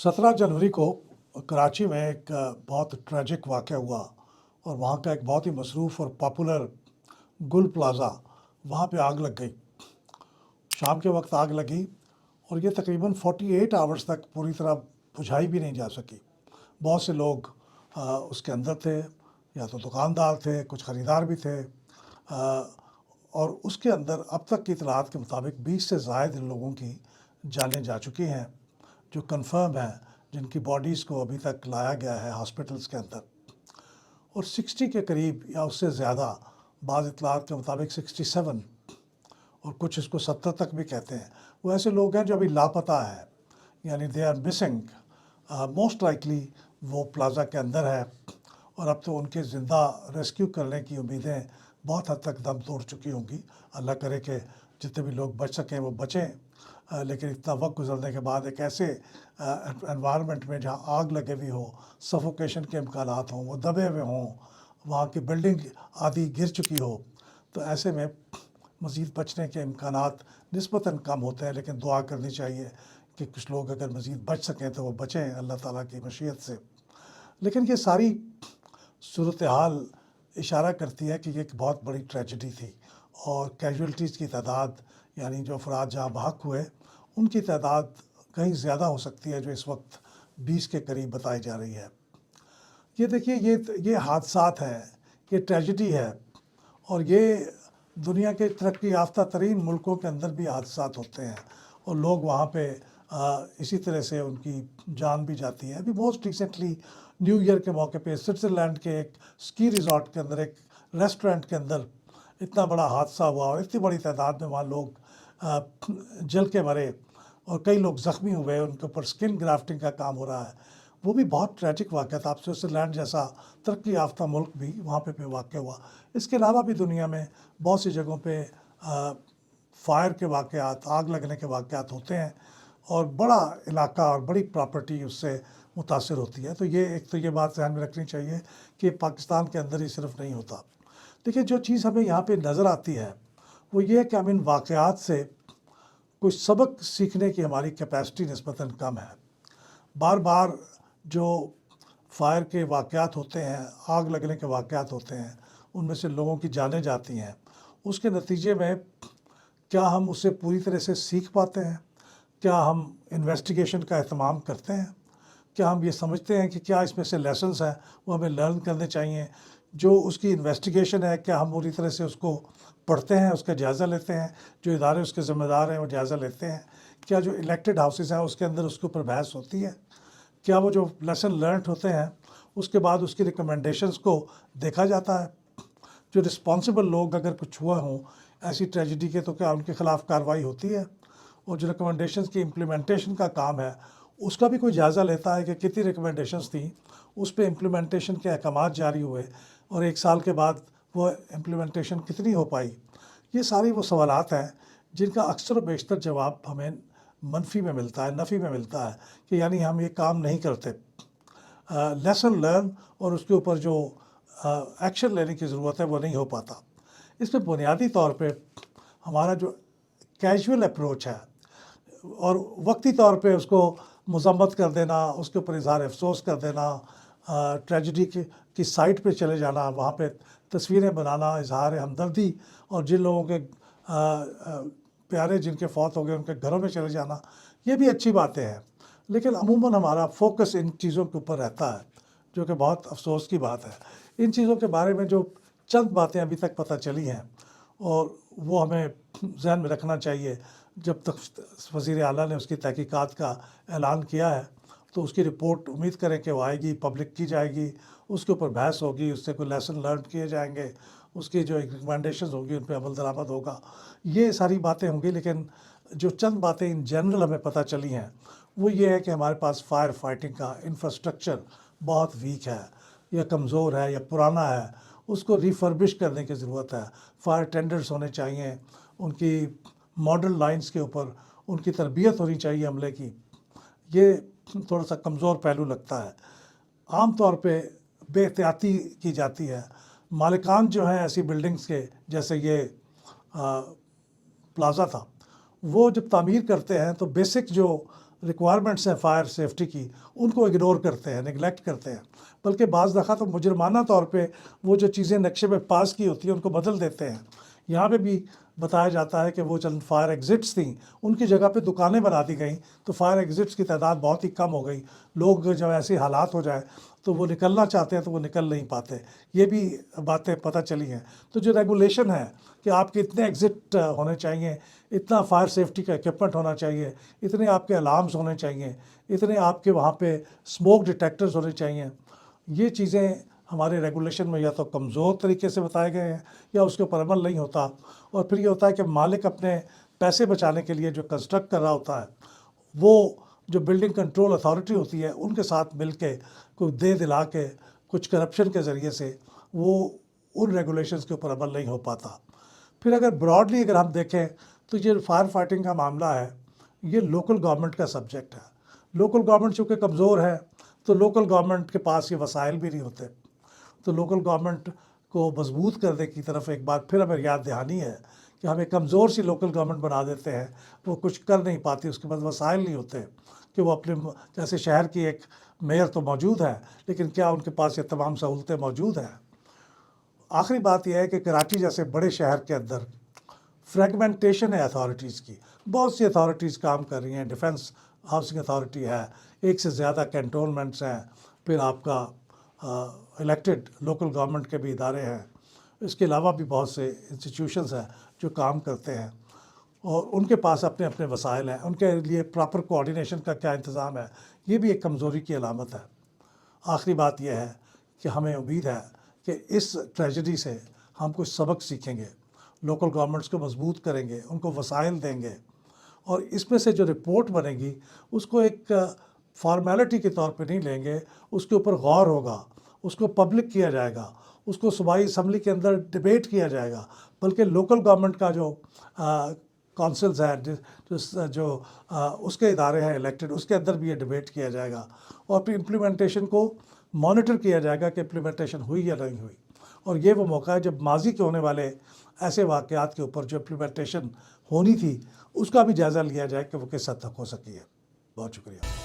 17 जनवरी को कराची में एक बहुत ट्रेजिक वाक़या हुआ और वहाँ का एक बहुत ही मसरूफ़ और पॉपुलर गुल प्लाज़ा, वहाँ पे आग लग गई। शाम के वक्त आग लगी और ये तकरीबन 48 आवर्स तक पूरी तरह बुझाई भी नहीं जा सकी। बहुत से लोग उसके अंदर थे, या तो दुकानदार थे, कुछ ख़रीदार भी थे, और उसके अंदर अब तक की इतलात के मुताबिक 20 से ज़ायद लोगों की जानें जा चुकी हैं, जो कंफर्म है, जिनकी बॉडीज़ को अभी तक लाया गया है हॉस्पिटल्स के अंदर। और 60 के करीब या उससे ज़्यादा, बाज़ इतलात के मुताबिक 67 और कुछ इसको 70 तक भी कहते हैं, वो ऐसे लोग हैं जो अभी लापता है, यानी they are missing. Most likely वो प्लाज़ा के अंदर है और अब तो उनके ज़िंदा रेस्क्यू करने की उम्मीदें बहुत हद तक दम तोड़ चुकी होंगी। अल्लाह करे कि जितने भी लोग बच सकें वो बचें, लेकिन इतना वक्त गुजरने के बाद एक ऐसे एनवायरनमेंट में जहाँ आग लगे हुई हो, सफोकेशन के इम्कानात हों, वो दबे हुए हों, वहाँ की बिल्डिंग आदि गिर चुकी हो, तो ऐसे में मज़ीद बचने के इम्कानात निस्बतन कम होते हैं। लेकिन दुआ करनी चाहिए कि कुछ लोग अगर मज़ीद बच सकें तो वो बचें अल्लाह ताला की मशीयत से। लेकिन ये सारी सूरत हाल इशारा करती है कि ये एक बहुत बड़ी ट्रेजेडी थी और कैजुअल्टीज़ की तादाद, यानी जो अफराद जहाँ बहक हुए, उनकी तादाद कहीं ज़्यादा हो सकती है, जो इस वक्त 20 के करीब बताई जा रही है। ये देखिए, ये हादसात हैं, ये ट्रेजेडी है, और ये दुनिया के तरक्की याफ्ता तरीन मुल्कों के अंदर भी हादसात होते हैं और लोग वहाँ पे इसी तरह से उनकी जान भी जाती है। अभी मोस्ट रिसेंटली न्यू ईयर के मौके पे स्विट्ज़रलैंड के एक स्की रिज़ॉर्ट के अंदर, एक रेस्टोरेंट के अंदर इतना बड़ा हादसा हुआ और इतनी बड़ी तादाद में वहाँ लोग जल के मरे और कई लोग ज़ख्मी हुए, उनके ऊपर स्किन ग्राफ्टिंग का काम हो रहा है। वो भी बहुत ट्रेजिक वाक़या था। स्विट्ज़रलैंड जैसा तरक्की याफ्ता मुल्क भी वहाँ पे वाक़या हुआ। इसके अलावा भी दुनिया में बहुत सी जगहों पे फायर के वाक़यात, आग लगने के वाक़यात होते हैं और बड़ा इलाका और बड़ी प्रॉपर्टी उससे मुतासर होती है। तो ये बात ध्यान में रखनी चाहिए कि पाकिस्तान के अंदर ही सिर्फ नहीं होता। देखिए, जो चीज़ हमें यहाँ पे नज़र आती है वो ये है कि हम इन वाक़यात से कुछ सबक सीखने की हमारी कैपेसिटी निस्बतन कम है। बार बार जो फायर के वाक़यात होते हैं, आग लगने के वाक़यात होते हैं, उनमें से लोगों की जानें जाती हैं, उसके नतीजे में क्या हम उससे पूरी तरह से सीख पाते हैं? क्या हम इन्वेस्टिगेशन का एहतमाम करते हैं? क्या हम ये समझते हैं कि क्या इसमें से लेसन्स हैं वो हमें लर्न करने चाहिए? जो उसकी इन्वेस्टिगेशन है, क्या हम पूरी तरह से उसको पढ़ते हैं, उसका जायज़ा लेते हैं? जो इदारे उसके ज़िम्मेदार हैं वो जायज़ा लेते हैं? क्या जो इलेक्टेड हाउसेस हैं उसके अंदर उसके ऊपर बहस होती है? क्या वो जो लेसन लर्नड होते हैं उसके बाद उसकी रिकमेंडेशंस को देखा जाता है? जो रिस्पॉन्सिबल लोग अगर कुछ हुए हों ऐसी ट्रेजिडी के, तो क्या उनके ख़िलाफ़ कार्रवाई होती है? और जो रिकमेंडेशंस की इम्प्लीमेंटेशन का काम है उसका भी कोई जायज़ा लेता है कि कितनी रिकमेंडेशंस थी, उस पर इम्प्लीमेंटेशन के अहकामात जारी हुए और 1 साल के बाद वो इम्प्लीमेंटेशन कितनी हो पाई? ये सारी वो सवालात हैं जिनका अक्सर व बेशतर जवाब हमें मनफी में मिलता है, नफ़ी में मिलता है, कि यानी हम ये काम नहीं करते। लेसन लर्न और उसके ऊपर जो एक्शन लेने की ज़रूरत है वो नहीं हो पाता। इसमें बुनियादी तौर पे हमारा जो कैजुअल अप्रोच है और वक्ती तौर पे उसको मज़म्मत कर देना, उसके ऊपर इज़हार अफसोस कर देना, ट्रेजिडी की साइट पे चले जाना, वहाँ पे तस्वीरें बनाना, इज़हार हमदर्दी, और जिन लोगों के प्यारे जिनके फौत हो गए उनके घरों में चले जाना, ये भी अच्छी बातें हैं। लेकिन अमूमन हमारा फोकस इन चीज़ों के ऊपर रहता है, जो कि बहुत अफसोस की बात है। इन चीज़ों के बारे में जो चंद बातें अभी तक पता चली हैं और वो हमें ज़हन में रखना चाहिए। जब तक वज़ीर आला ने उसकी तहकीकात का ऐलान किया है तो उसकी रिपोर्ट उम्मीद करें कि वो आएगी, पब्लिक की जाएगी, उसके ऊपर बहस होगी, उससे कोई लेसन लर्न किए जाएंगे, उसकी जो रिकमेंडेशंस होगी उन पर अमल दरामद होगा, ये सारी बातें होंगी। लेकिन जो चंद बातें इन जनरल हमें पता चली हैं वो ये है कि हमारे पास फायर फाइटिंग का इंफ्रास्ट्रक्चर बहुत वीक है, या कमज़ोर है, या पुराना है, उसको रिफर्बिश करने की ज़रूरत है। फायर टेंडर्स होने चाहिए, उनकी मॉडल लाइंस के ऊपर उनकी तरबियत होनी चाहिए अमले की। ये थोड़ा सा कमज़ोर पहलू लगता है। आम तौर पे बेहतियाती की जाती है। मालिकान जो हैं ऐसी बिल्डिंग्स के, जैसे ये प्लाज़ा था, वो जब तामीर करते हैं तो बेसिक जो रिक्वायरमेंट्स हैं फायर सेफ्टी की, उनको इग्नोर करते हैं, निगलेक्ट करते हैं, बल्कि बाज़ दफ़ा तो मुजरमाना तौर पे वो जो चीज़ें नक्शे में पास की होती हैं उनको बदल देते हैं। यहाँ पे भी बताया जाता है कि वो चंद फायर एग्ज़िट्स थी, उनकी जगह पे दुकानें बना दी गई, तो फायर एग्ज़िट्स की तादाद बहुत ही कम हो गई। लोग जब ऐसे हालात हो जाए तो वो निकलना चाहते हैं तो वो निकल नहीं पाते। ये भी बातें पता चली हैं। तो जो रेगुलेशन है कि आपके इतने एग्ज़िट होने चाहिए, इतना फायर सेफ्टी का इक्विपमेंट होना चाहिए, इतने आपके अलार्म्स होने चाहिए, इतने आपके वहाँ पे स्मोक डिटेक्टर्स होने चाहिए, ये चीज़ें हमारे रेगुलेशन में या तो कमज़ोर तरीके से बताए गए हैं या उसके ऊपर अमल नहीं होता। और फिर ये होता है कि मालिक अपने पैसे बचाने के लिए जो कंस्ट्रक्ट कर रहा होता है, वो जो बिल्डिंग कंट्रोल अथॉरिटी होती है उनके साथ मिल के कोई दे दिला के कुछ करप्शन के ज़रिए से वो उन रेगुलेशंस के ऊपर अमल नहीं हो पाता। फिर अगर ब्रॉडली अगर हम देखें तो ये फायर फाइटिंग का मामला है, ये लोकल गवर्नमेंट का सब्जेक्ट है। लोकल गवर्नमेंट चूँकि कमज़ोर है तो लोकल गवर्नमेंट के पास ये वसाइल भी नहीं होते, तो लोकल गवर्नमेंट को मजबूत करने की तरफ एक बार फिर हमें याद दहानी है कि हम एक कमज़ोर सी लोकल गवर्नमेंट बना देते हैं, वो कुछ कर नहीं पाती, उसके पास वसाइल नहीं होते कि वो अपने, जैसे शहर की एक मेयर तो मौजूद है लेकिन क्या उनके पास ये तमाम सहूलतें मौजूद हैं। आखिरी बात यह है कि कराची जैसे बड़े शहर के अंदर फ्रेगमेंटेशन है अथॉरिटीज़ की, बहुत सी अथॉरिटीज़ काम कर रही हैं, डिफेंस हाउसिंग अथॉरिटी है, एक से ज़्यादा कैंटोनमेंट्स हैं, फिर आपका इलेक्टेड लोकल गवर्नमेंट के भी इदारे हैं, इसके अलावा भी बहुत से इंस्टीट्यूशंस हैं जो काम करते हैं और उनके पास अपने अपने वसाइल हैं, उनके लिए प्रॉपर कोऑर्डिनेशन का क्या इंतज़ाम है, ये भी एक कमज़ोरी की अलामत है। आखिरी बात यह है कि हमें उम्मीद है कि इस ट्रेजेडी से हम कुछ सबक सीखेंगे, लोकल गवर्नमेंट्स को मजबूत करेंगे, उनको वसाइल देंगे और इसमें से जो रिपोर्ट बनेगी उसको एक फॉर्मेलिटी के तौर पे नहीं लेंगे, उसके ऊपर गौर होगा, उसको पब्लिक किया जाएगा, उसको सूबाई असम्बली के अंदर डिबेट किया जाएगा, बल्कि लोकल गवर्नमेंट का जो काउंसिल्स हैं, जो उसके इदारे हैं इलेक्टेड, उसके अंदर भी ये डिबेट किया जाएगा और फिर इम्प्लीमेंटेशन को मॉनिटर किया जाएगा कि इम्प्लीमेंटेशन हुई या नहीं हुई। और ये वो मौका है जब माजी के होने वाले ऐसे वाक़यात के ऊपर जो इम्प्लीमेंटेशन होनी थी उसका भी जायज़ा लिया जाए कि वो किस हद तक हो सकी है। बहुत शुक्रिया।